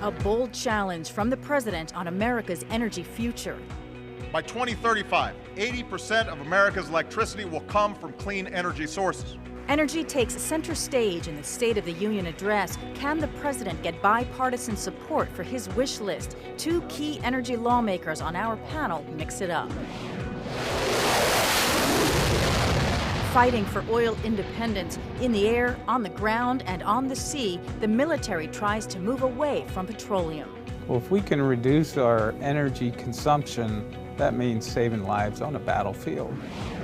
A bold challenge from the president on America's energy future. By 2035, 80% of America's electricity will come from clean energy sources. Energy takes center stage in the State of the Union address. Can the president get bipartisan support for his wish list? Two key energy lawmakers on our panel mix it up. Fighting for oil independence in the air, on the ground, and on the sea, the military tries to move away from petroleum. Well, if we can reduce our energy consumption, that means saving lives on a battlefield.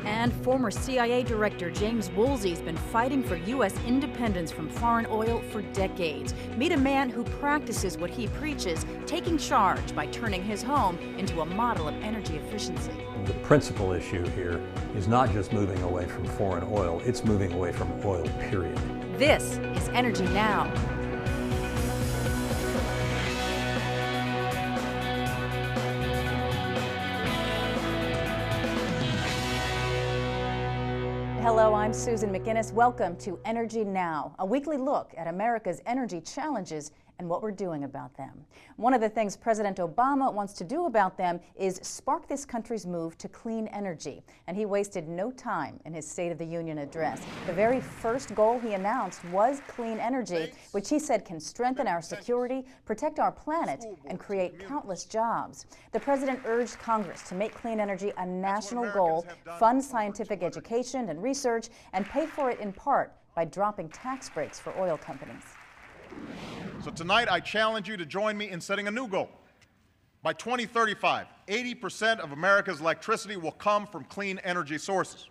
And former CIA Director James Woolsey has been fighting for U.S. independence from foreign oil for decades. Meet a man who practices what he preaches, taking charge by turning his home into a model of energy efficiency. The principal issue here is not just moving away from foreign oil, it's moving away from oil, period. This is Energy Now. Hello, I'm Susan McInnes. Welcome to Energy Now, a weekly look at America's energy challenges and what we're doing about them. One of the things President Obama wants to do about them is spark this country's move to clean energy. And he wasted no time in his State of the Union address. The very first goal he announced was clean energy, which he said can strengthen our security, protect our planet, and create countless jobs. The president urged Congress to make clean energy a national goal, fund scientific education and research, and pay for it in part by dropping tax breaks for oil companies. So tonight I challenge you to join me in setting a new goal. By 2035, 80% of America's electricity will come from clean energy sources.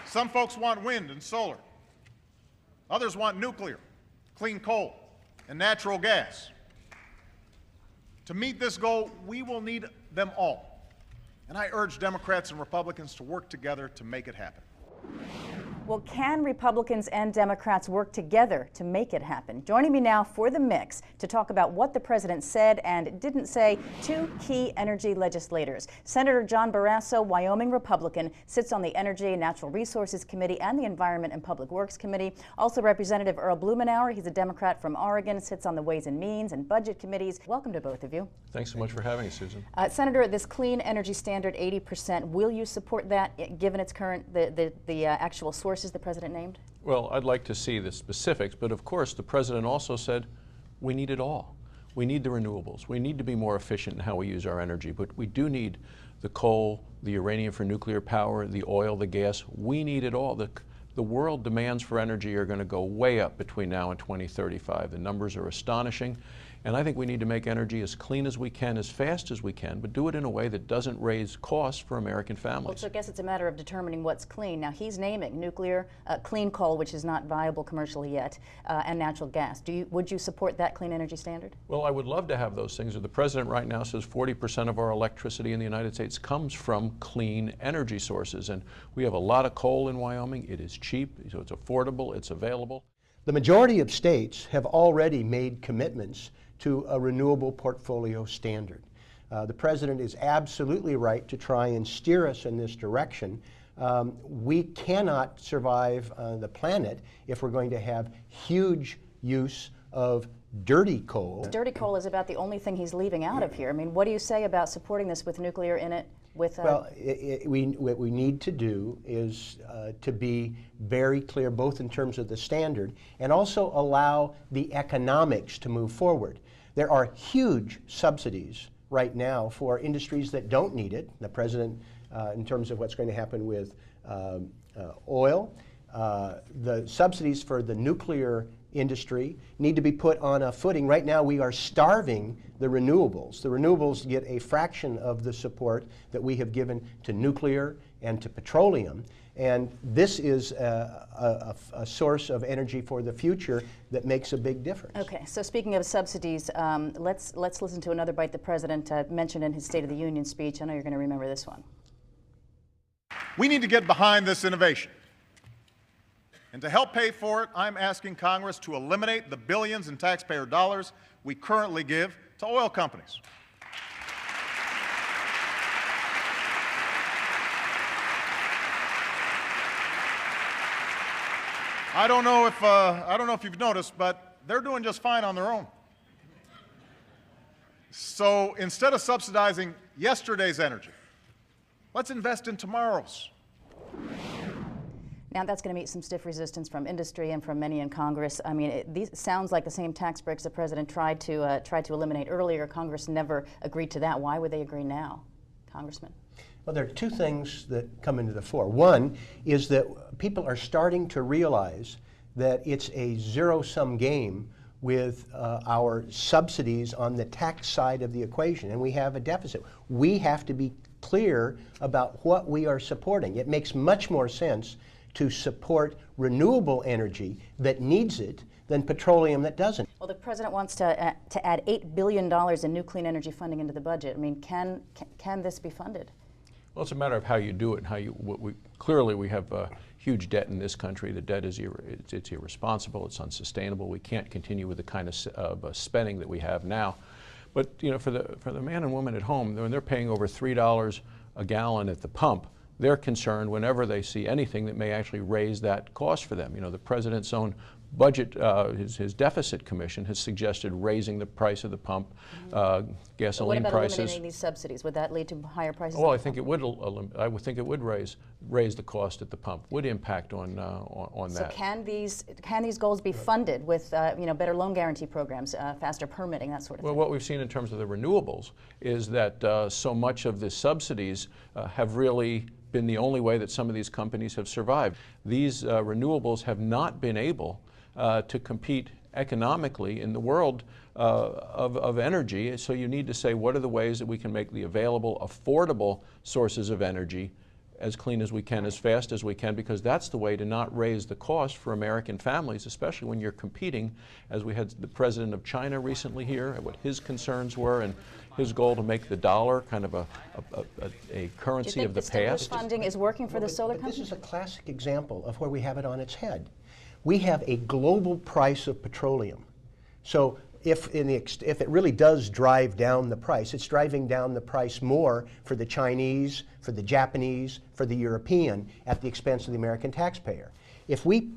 Some folks want wind and solar. Others want nuclear, clean coal, and natural gas. To meet this goal, we will need them all. And I urge Democrats and Republicans to work together to make it happen. Well, can Republicans and Democrats work together to make it happen? Joining me now for the mix to talk about what the president said and didn't say, two key energy legislators. Senator John Barrasso, Wyoming Republican, sits on the Energy and Natural Resources Committee and the Environment and Public Works Committee. Also Representative Earl Blumenauer, he's a Democrat from Oregon, sits on the Ways and Means and Budget Committees. Welcome to both of you. Thanks so much for having us, Susan. Senator, this clean energy standard, 80%, will you support that given its current, the actual sources the president named? Well, I'd like to see the specifics, but of course the president also said we need it all. We need the renewables. We need to be more efficient in how we use our energy, but we do need the coal, the uranium for nuclear power, the oil, the gas. We need it all. The world demands for energy are going to go way up between now and 2035. The numbers are astonishing. And I think we need to make energy as clean as we can, as fast as we can, but do it in a way that doesn't raise costs for American families. Well, so I guess it's a matter of determining what's clean. Now, he's naming nuclear, clean coal, which is not viable commercially yet, and natural gas. Would you support that clean energy standard? Well, I would love to have those things. The president right now says 40% of our electricity in the United States comes from clean energy sources. And we have a lot of coal in Wyoming. It is cheap, so it's affordable, it's available. The majority of states have already made commitments to a renewable portfolio standard. The president is absolutely right to try and steer us in this direction. We cannot survive the planet if we're going to have huge use of dirty coal. Dirty coal is about the only thing he's leaving out of here. I mean, what do you say about supporting this with nuclear in it? Well, what we need to do is to be very clear, both in terms of the standard and also allow the economics to move forward. There are huge subsidies right now for industries that don't need it. The president, in terms of what's going to happen with oil, the subsidies for the nuclear industry need to be put on a footing. Right now we are starving the renewables. The renewables get a fraction of the support that we have given to nuclear and to petroleum. And this is a source of energy for the future that makes a big difference. Okay, so speaking of subsidies, let's listen to another bite the president mentioned in his State of the Union speech. I know you're going to remember this one. We need to get behind this innovation. And to help pay for it, I'm asking Congress to eliminate the billions in taxpayer dollars we currently give to oil companies. I don't know if you've noticed, but they're doing just fine on their own. So instead of subsidizing yesterday's energy, let's invest in tomorrow's. Now that's going to meet some stiff resistance from industry and from many in Congress. I mean, these sounds like the same tax breaks the president tried to eliminate earlier. Congress never agreed to that. Why would they agree now, Congressman? Well, there are two things that come into the fore. One is that people are starting to realize that it's a zero-sum game with our subsidies on the tax side of the equation, and we have a deficit. We have to be clear about what we are supporting. It makes much more sense to support renewable energy that needs it than petroleum that doesn't. Well, the president wants to add $8 billion in new clean energy funding into the budget. I mean, can this be funded? Well, it's a matter of how you do it and how you. Clearly, we have huge debt in this country. The debt is it's irresponsible. It's unsustainable. We can't continue with the kind of spending that we have now. But you know, for the man and woman at home, when they're paying over $3 a gallon at the pump, they're concerned whenever they see anything that may actually raise that cost for them. You know, the president's own budget, his deficit commission has suggested raising the price of the pump, gasoline what about prices. eliminating these subsidies? Would that lead to higher prices? Well, I think it would. I would think it would raise the cost at the pump. Would impact on that. So can these goals be funded with better loan guarantee programs, faster permitting, that sort of thing? Well, what we've seen in terms of the renewables is that so much of the subsidies have really been the only way that some of these companies have survived. These renewables have not been able to compete economically in the world of energy. So you need to say, what are the ways that we can make the available, affordable sources of energy as clean as we can, as fast as we can, because that's the way to not raise the cost for American families, especially when you're competing, as we had the president of China recently here, what his concerns were, and his goal to make the dollar kind of a currency of the past. Do you think the stimulus funding is working for the solar companies? This is a classic example of where we have it on its head. We have a global price of petroleum. So if it really does drive down the price, it's driving down the price more for the Chinese, for the Japanese, for the European, at the expense of the American taxpayer. If we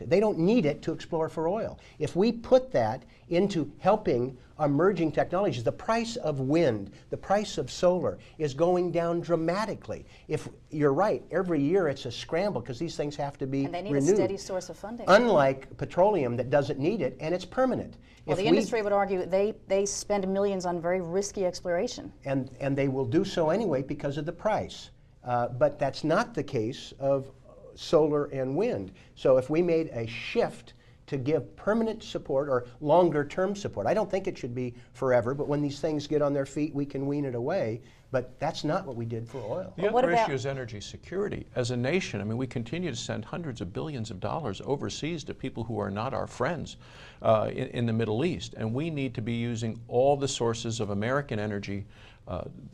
they don't need it to explore for oil. If we put that into helping emerging technologies, the price of wind, the price of solar is going down dramatically. If you're right, every year it's a scramble because these things have to be renewed. And they need a steady source of funding. Unlike petroleum that doesn't need it and it's permanent. Well, the industry would argue they spend millions on very risky exploration. And they will do so anyway because of the price. But that's not the case of solar and wind. So if we made a shift to give permanent support or longer term support, I don't think it should be forever, but when these things get on their feet, we can wean it away. But that's not what we did for oil. The other issue is energy security. As a nation, I mean, we continue to send hundreds of billions of dollars overseas to people who are not our friends in the Middle East. And we need to be using all the sources of American energy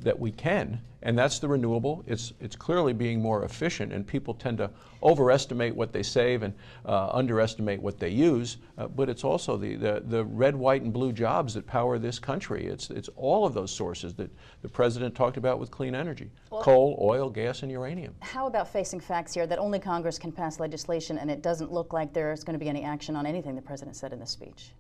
that we can, and that's the renewable. It's clearly being more efficient, and people tend to overestimate what they save and underestimate what they use, but it's also the red, white, and blue jobs that power this country. It's all of those sources that the president talked about with clean energy: coal, oil, gas, and uranium. How about facing facts here that only Congress can pass legislation, and it doesn't look like there's going to be any action on anything the president said in this speech?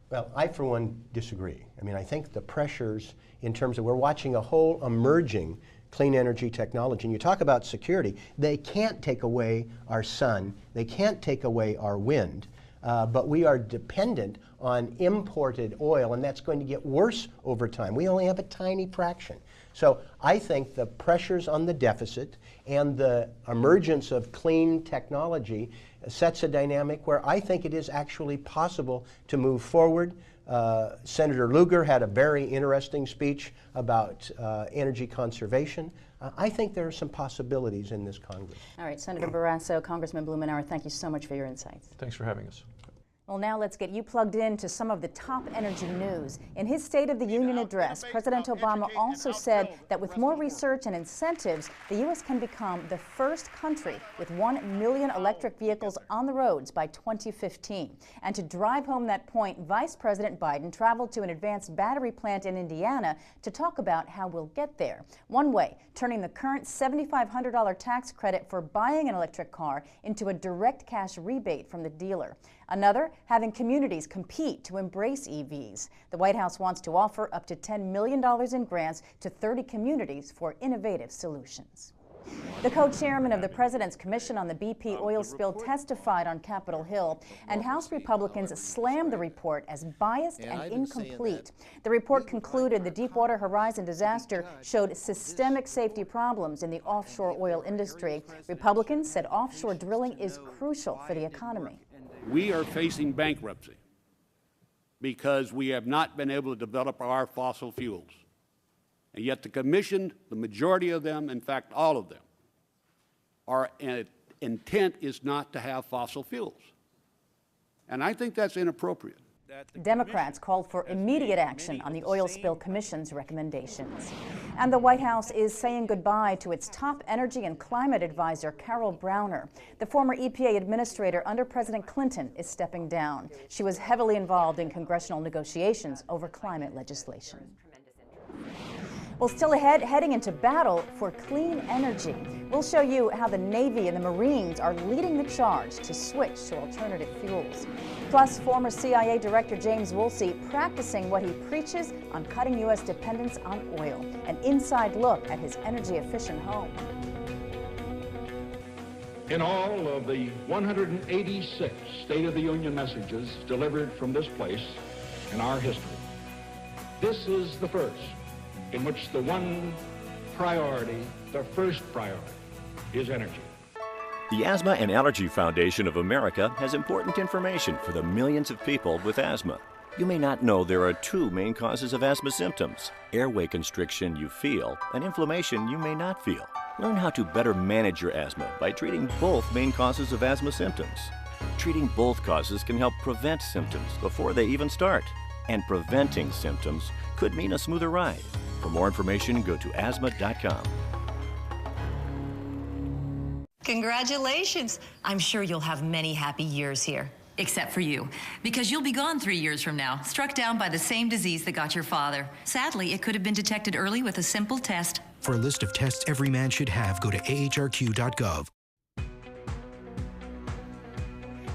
Well, I, for one, disagree. I mean, I think the pressures in terms of we're watching a whole emerging clean energy technology, and you talk about security, they can't take away our sun, they can't take away our wind, but we are dependent on imported oil, and that's going to get worse over time. We only have a tiny fraction. So I think the pressures on the deficit and the emergence of clean technology sets a dynamic where I think it is actually possible to move forward. Senator Lugar had a very interesting speech about energy conservation. I think there are some possibilities in this Congress. All right, Senator Barrasso, Congressman Blumenauer, thank you so much for your insights. Thanks for having us. Well, now let's get you plugged in to some of the top energy news. In his State of the Union address, President Obama also said that with more research and incentives, the U.S. can become the first country with 1 million electric vehicles on the roads by 2015. And to drive home that point, Vice President Biden traveled to an advanced battery plant in Indiana to talk about how we'll get there. One way, turning the current $7,500 tax credit for buying an electric car into a direct cash rebate from the dealer. Another, having communities compete to embrace EVs. The White House wants to offer up to $10 million in grants to 30 communities for innovative solutions. The co-chairman of the President's Commission on the BP oil spill testified on Capitol Hill, and House Republicans slammed the report as biased and incomplete. The report concluded the Deepwater Horizon disaster showed systemic safety problems in the offshore oil industry. Republicans said offshore drilling is crucial for the economy. We are facing bankruptcy because we have not been able to develop our fossil fuels. And yet the Commission, the majority of them, in fact all of them, our intent is not to have fossil fuels. And I think that's inappropriate. Democrats called for immediate action on the Oil Spill Commission's recommendations. And the White House is saying goodbye to its top energy and climate advisor, Carol Browner. The former EPA administrator under President Clinton is stepping down. She was heavily involved in congressional negotiations over climate legislation. Well, still ahead, heading into battle for clean energy. We'll show you how the Navy and the Marines are leading the charge to switch to alternative fuels. Plus, former CIA Director James Woolsey practicing what he preaches on cutting U.S. dependence on oil. An inside look at his energy-efficient home. In all of the 186 State of the Union messages delivered from this place in our history, this is the first in which the one priority, the first priority, is energy. The Asthma and Allergy Foundation of America has important information for the millions of people with asthma. You may not know there are two main causes of asthma symptoms: airway constriction you feel and inflammation you may not feel. Learn how to better manage your asthma by treating both main causes of asthma symptoms. Treating both causes can help prevent symptoms before they even start. And preventing symptoms could mean a smoother ride. For more information, go to asthma.com. Congratulations. I'm sure you'll have many happy years here. Except for you, because you'll be gone 3 years from now, struck down by the same disease that got your father. Sadly, it could have been detected early with a simple test. For a list of tests every man should have, go to ahrq.gov.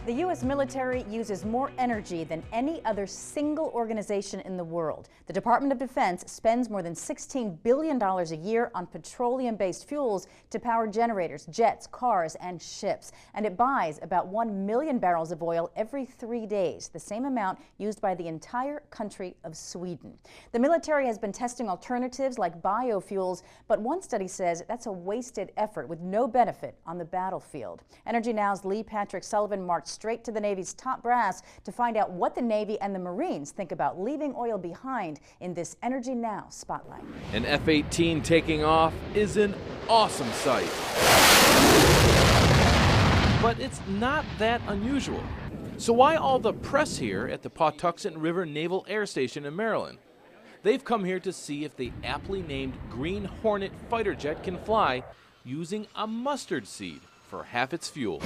The U.S. military uses more energy than any other single organization in the world. The Department of Defense spends more than $16 billion a year on petroleum-based fuels to power generators, jets, cars, and ships. And it buys about 1 million barrels of oil every 3 days, the same amount used by the entire country of Sweden. The military has been testing alternatives like biofuels, but one study says that's a wasted effort with no benefit on the battlefield. Energy Now's Lee Patrick Sullivan marched straight to the Navy's top brass to find out what the Navy and the Marines think about leaving oil behind in this Energy Now spotlight. An F-18 taking off is an awesome sight. But it's not that unusual. So why all the press here at the Pawtuxet River Naval Air Station in Maryland? They've come here to see if the aptly named Green Hornet fighter jet can fly using a mustard seed for half its fuel.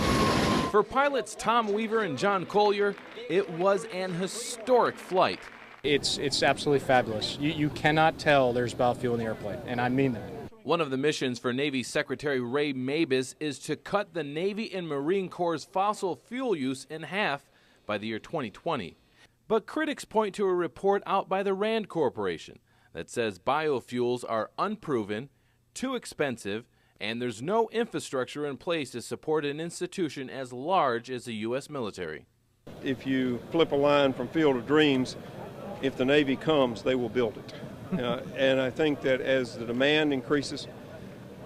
For pilots Tom Weaver and John Collier, it was an historic flight. It's absolutely fabulous. You cannot tell there's biofuel in the airplane, and I mean that. One of the missions for Navy Secretary Ray Mabus is to cut the Navy and Marine Corps' fossil fuel use in half by the year 2020. But critics point to a report out by the Rand Corporation that says biofuels are unproven, too expensive, and there's no infrastructure in place to support an institution as large as the U.S. military. If you flip a line from Field of Dreams, if the Navy comes, they will build it. And I think that as the demand increases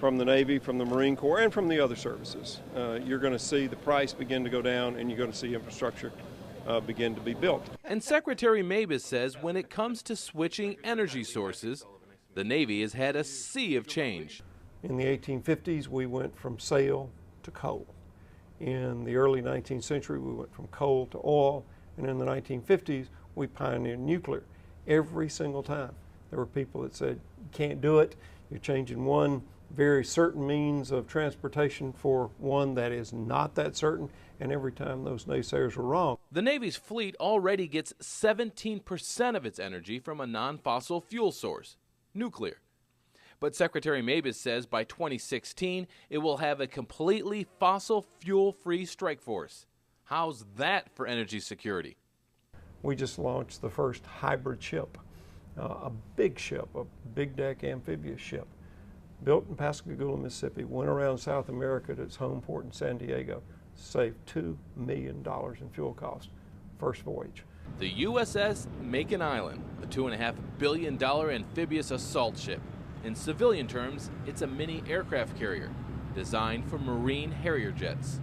from the Navy, from the Marine Corps, and from the other services, you're going to see the price begin to go down, and you're going to see infrastructure begin to be built. And Secretary Mabus says when it comes to switching energy sources, the Navy has had a sea of change. In the 1850s, we went from sail to coal. In the early 19th century, we went from coal to oil. And in the 1950s, we pioneered nuclear. Every single time, there were people that said, you can't do it. You're changing one very certain means of transportation for one that is not that certain. And every time those naysayers were wrong. The Navy's fleet already gets 17% of its energy from a non-fossil fuel source, nuclear. But Secretary Mabus says by 2016, it will have a completely fossil fuel-free strike force. How's that for energy security? We just launched the first hybrid ship, a big ship, a big deck amphibious ship, built in Pascagoula, Mississippi, went around South America to its home port in San Diego, saved $2 million in fuel costs, first voyage. The USS Macon Island, a $2.5 billion amphibious assault ship. In civilian terms, it's a mini aircraft carrier designed for Marine Harrier jets.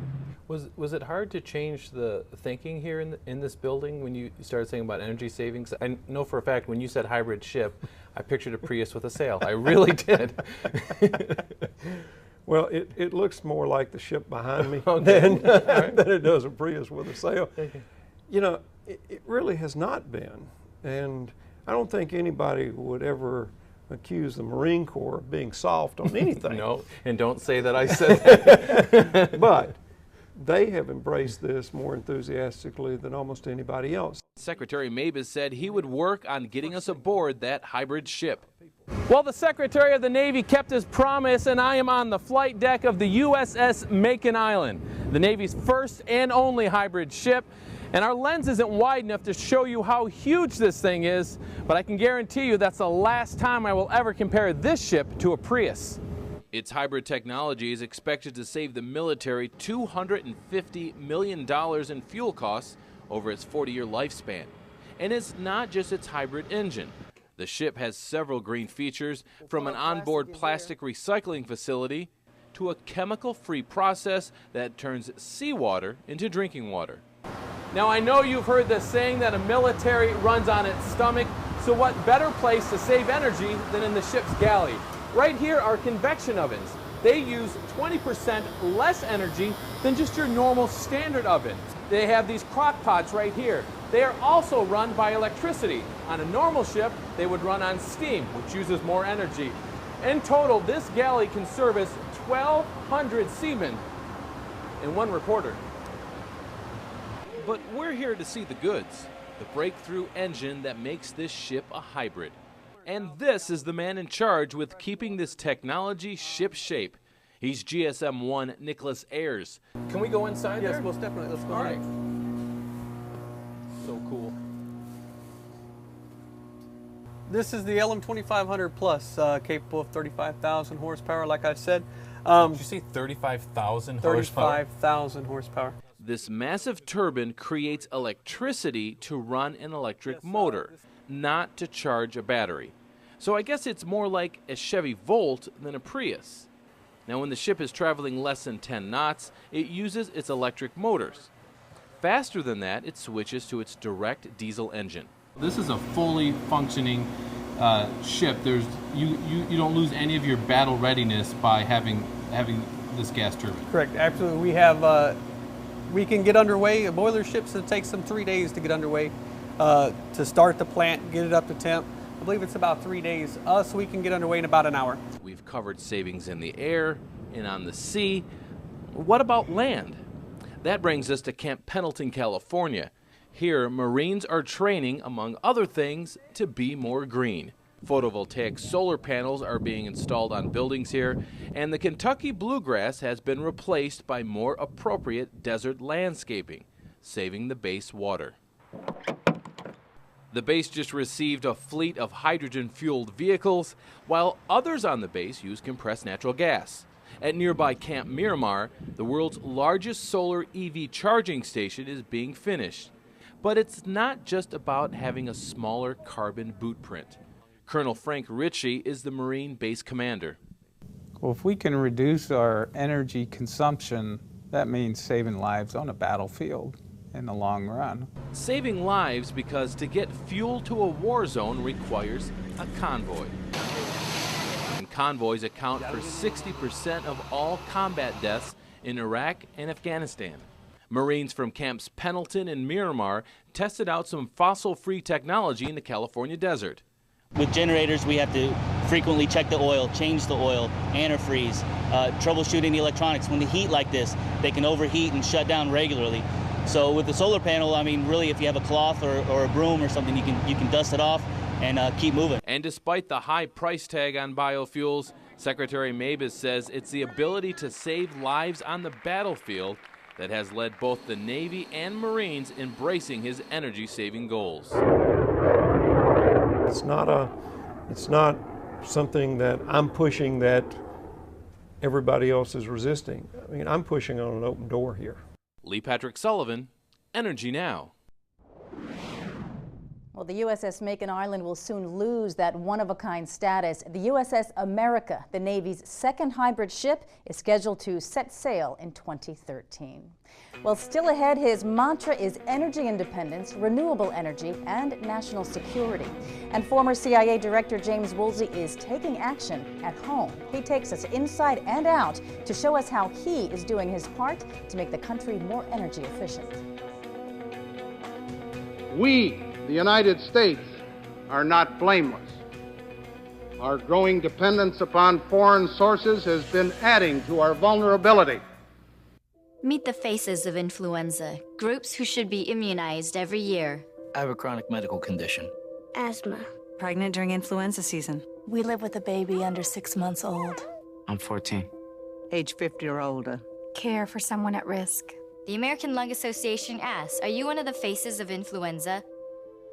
Was it hard to change the thinking here in this building when you started saying about energy savings? I know for a fact when you said hybrid ship, I pictured a Prius with a sail. I really did. Well, it looks more like the ship behind me than it does a Prius with a sail. You know, it really has not been. And I don't think anybody would ever accuse the Marine Corps of being soft on anything. No, and don't say that I said that. But they have embraced this more enthusiastically than almost anybody else. Secretary Mabus said he would work on getting us aboard that hybrid ship. Well, the Secretary of the Navy kept his promise, and I am on the flight deck of the USS Macon Island, the Navy's first and only hybrid ship. And our lens isn't wide enough to show you how huge this thing is, but I can guarantee you that's the last time I will ever compare this ship to a Prius. Its hybrid technology is expected to save the military $250 million in fuel costs over its 40-year lifespan. And it's not just its hybrid engine. The ship has several green features, from an onboard plastic recycling facility to a chemical-free process that turns seawater into drinking water. Now, I know you've heard the saying that a military runs on its stomach, so what better place to save energy than in the ship's galley? Right here are convection ovens. They use 20% less energy than just your normal standard oven. They have these crock pots right here. They are also run by electricity. On a normal ship, they would run on steam, which uses more energy. In total, this galley can service 1,200 seamen and one reporter. But we're here to see the goods, the breakthrough engine that makes this ship a hybrid. And this is the man in charge with keeping this technology ship-shape. He's GSM-1 Nicholas Ayers. Can we go inside there? Yes, most definitely. Let's go. All right. So cool. This is the LM2500 Plus, capable of 35,000 horsepower, like I said. Did you say 35,000 horsepower? 35,000 horsepower. This massive turbine creates electricity to run an electric motor, not to charge a battery. So I guess it's more like a Chevy Volt than a Prius. Now, when the ship is traveling less than 10 knots, it uses its electric motors. Faster than that, it switches to its direct diesel engine. This is a fully functioning ship. You don't lose any of your battle readiness by having this gas turbine. Correct. Absolutely. We have we can get underway. Boiler ships, it takes them 3 days to get underway to start the plant, get it up to temp. I believe it's about 3 days. Us, we can get underway in about an hour. We've covered savings in the air and on the sea. What about land? That brings us to Camp Pendleton, California. Here, Marines are training, among other things, to be more green. Photovoltaic solar panels are being installed on buildings here, and the Kentucky bluegrass has been replaced by more appropriate desert landscaping, saving the base water. The base just received a fleet of hydrogen-fueled vehicles, while others on the base use compressed natural gas. At nearby Camp Miramar, the world's largest solar EV charging station is being finished. But it's not just about having a smaller carbon bootprint. Colonel Frank Ritchie is the Marine base commander. Well, if we can reduce our energy consumption, that means saving lives on a battlefield in the long run. Saving lives because to get fuel to a war zone requires a convoy. And convoys account for 60% of all combat deaths in Iraq and Afghanistan. Marines from Camps Pendleton and Miramar tested out some fossil-free technology in the California desert. With generators, we have to frequently check the oil, change the oil, antifreeze, troubleshooting the electronics. When they heat like this, they can overheat and shut down regularly. So with the solar panel, I mean, really, if you have a cloth or a broom or something, you can dust it off and keep moving. And despite the high price tag on biofuels, Secretary Mabus says it's the ability to save lives on the battlefield that has led both the Navy and Marines embracing his energy-saving goals. It's not something that I'm pushing that everybody else is resisting. I mean, I'm pushing on an open door here. Lee Patrick Sullivan, Energy Now. Well, the USS Macon Island will soon lose that one-of-a-kind status. The USS America, the Navy's second hybrid ship, is scheduled to set sail in 2013. Well, still ahead, his mantra is energy independence, renewable energy, and national security. And former CIA Director James Woolsey is taking action at home. He takes us inside and out to show us how he is doing his part to make the country more energy efficient. We, the United States, are not blameless. Our growing dependence upon foreign sources has been adding to our vulnerability. Meet the faces of influenza, groups who should be immunized every year. I have a chronic medical condition. Asthma. Pregnant during influenza season. We live with a baby under 6 months old. I'm 14. Age 50 or older. Care for someone at risk. The American Lung Association asks, are you one of the faces of influenza?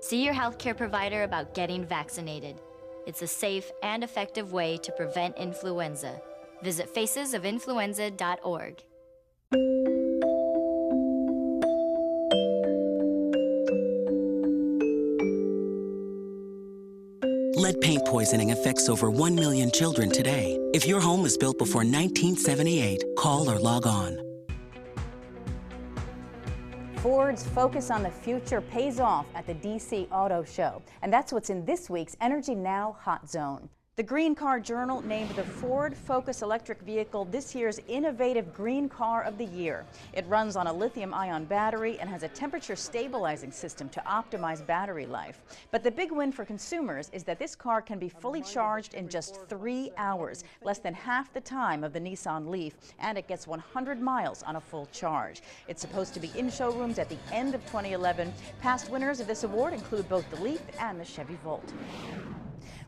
See your healthcare provider about getting vaccinated. It's a safe and effective way to prevent influenza. Visit facesofinfluenza.org. Lead paint poisoning affects over 1 million children today. If your home was built before 1978, call or log on. Ford's focus on the future pays off at the DC Auto Show. And that's what's in this week's Energy Now Hot Zone. The Green Car Journal named the Ford Focus electric vehicle this year's Innovative Green Car of the Year. It runs on a lithium-ion battery and has a temperature stabilizing system to optimize battery life. But the big win for consumers is that this car can be fully charged in just 3 hours, less than half the time of the Nissan Leaf, and it gets 100 miles on a full charge. It's supposed to be in showrooms at the end of 2011. Past winners of this award include both the Leaf and the Chevy Volt.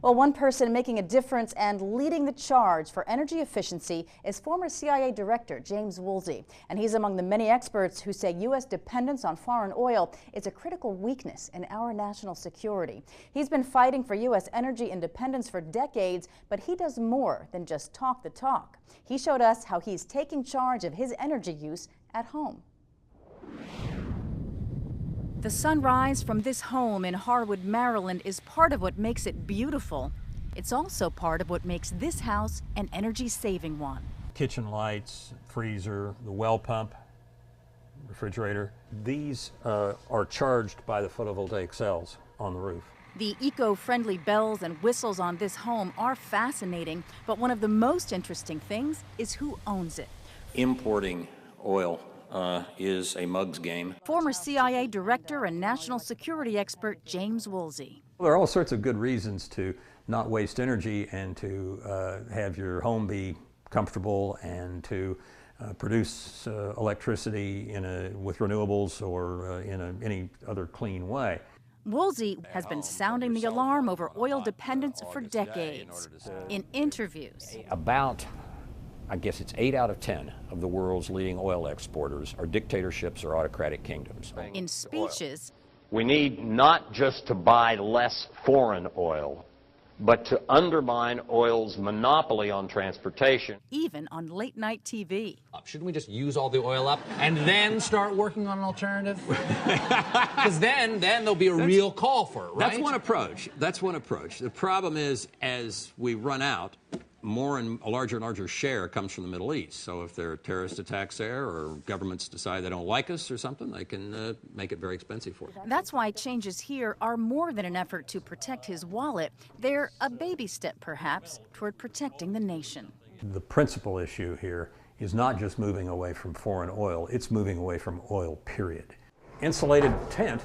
Well, one person making a difference and leading the charge for energy efficiency is former CIA Director James Woolsey. And he's among the many experts who say U.S. dependence on foreign oil is a critical weakness in our national security. He's been fighting for U.S. energy independence for decades, but he does more than just talk the talk. He showed us how he's taking charge of his energy use at home. The sunrise from this home in Harwood, Maryland is part of what makes it beautiful. It's also part of what makes this house an energy-saving one. Kitchen lights, freezer, the well pump, refrigerator, these are charged by the photovoltaic cells on the roof. The eco-friendly bells and whistles on this home are fascinating, but one of the most interesting things is who owns it. Importing oil is a mug's game. Former CIA Director and national security expert James Woolsey. Well, there are all sorts of good reasons to not waste energy and to have your home be comfortable and to produce electricity with renewables or in any other clean way. Woolsey has been sounding the alarm over oil dependence for decades. In interviews, I guess it's 8 out of 10 of the world's leading oil exporters are dictatorships or autocratic kingdoms. In speeches, we need not just to buy less foreign oil, but to undermine oil's monopoly on transportation. Even on late-night TV. Shouldn't we just use all the oil up and then start working on an alternative? Because then there'll be a real call for it, right? That's one approach. That's one approach. The problem is, as we run out, a larger and larger share comes from the Middle East. So if there are terrorist attacks there or governments decide they don't like us or something, they can make it very expensive for us. That's why changes here are more than an effort to protect his wallet. They're a baby step, perhaps, toward protecting the nation. The principal issue here is not just moving away from foreign oil, it's moving away from oil, period. Insulated tent,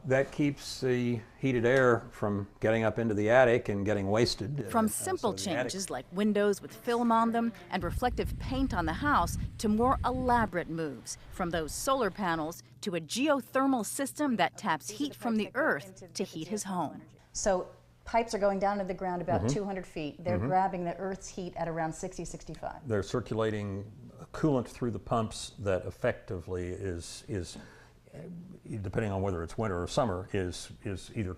that keeps the heated air from getting up into the attic and getting wasted. From simple changes like windows with film on them and reflective paint on the house to more elaborate moves, from those solar panels to a geothermal system that taps heat from the earth to heat his home. So pipes are going down to the ground about 200 feet. They're grabbing the earth's heat at around 60, 65. They're circulating coolant through the pumps that effectively is depending on whether it's winter or summer, is either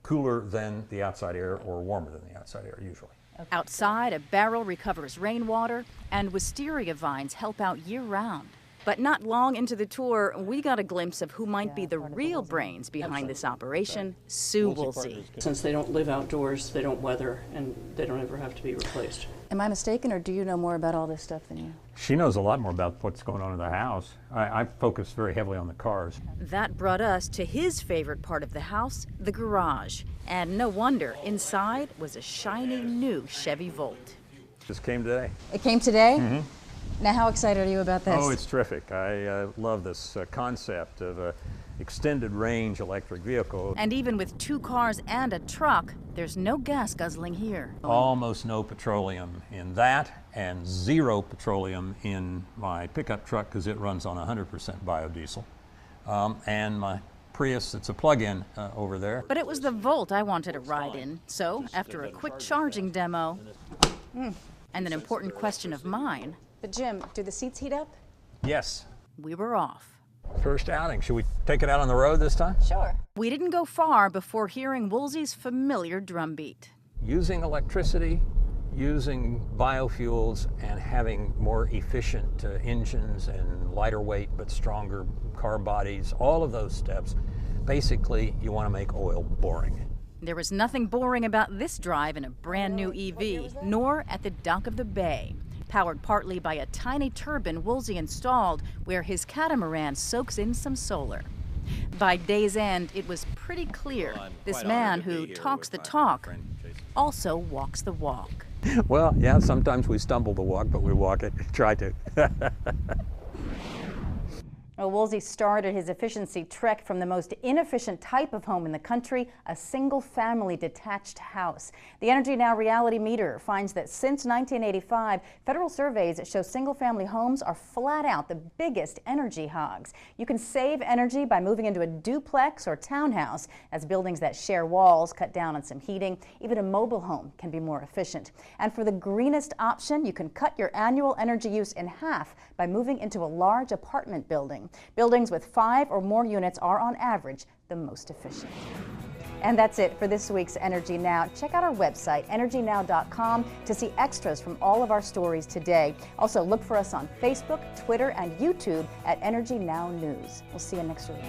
cooler than the outside air or warmer than the outside air usually. Outside, a barrel recovers rainwater, and wisteria vines help out year-round. But not long into the tour, we got a glimpse of who might be the real brains behind this operation, Sue Woolsey. Since they don't live outdoors, they don't weather, and they don't ever have to be replaced. Am I mistaken, or do you know more about all this stuff than you? She knows a lot more about what's going on in the house. I focus very heavily on the cars. That brought us to his favorite part of the house, the garage. And no wonder, inside was a shiny new Chevy Volt. Just came today. It came today? Now, how excited are you about this? Oh, it's terrific. I love this concept of an extended range electric vehicle. And even with 2 cars and a truck, there's no gas guzzling here. Almost no petroleum in that, and 0 petroleum in my pickup truck because it runs on 100% biodiesel. And my Prius, it's a plug-in over there. But it was the Volt I wanted to ride in. So, after a quick charging demo, and an important question of mine, but Jim, do the seats heat up? Yes. We were off. First outing. Should we take it out on the road this time? Sure. We didn't go far before hearing Woolsey's familiar drumbeat. Using electricity, using biofuels, and having more efficient engines and lighter weight but stronger car bodies, all of those steps, basically you want to make oil boring. There was nothing boring about this drive in a brand new EV, nor at the dock of the bay. Powered partly by a tiny turbine Woolsey installed where his catamaran soaks in some solar. By day's end, it was pretty clear this man who talks the talk also walks the walk. Well, yeah, sometimes we stumble the walk, but we walk it, try to. Well, Woolsey started his efficiency trek from the most inefficient type of home in the country, a single-family detached house. The Energy Now reality meter finds that since 1985, federal surveys show single-family homes are flat out the biggest energy hogs. You can save energy by moving into a duplex or townhouse, as buildings that share walls cut down on some heating. Even a mobile home can be more efficient. And for the greenest option, you can cut your annual energy use in half by moving into a large apartment building. Buildings with 5 or more units are, on average, the most efficient. And that's it for this week's Energy Now. Check out our website, energynow.com, to see extras from all of our stories today. Also, look for us on Facebook, Twitter, and YouTube at Energy Now News. We'll see you next week.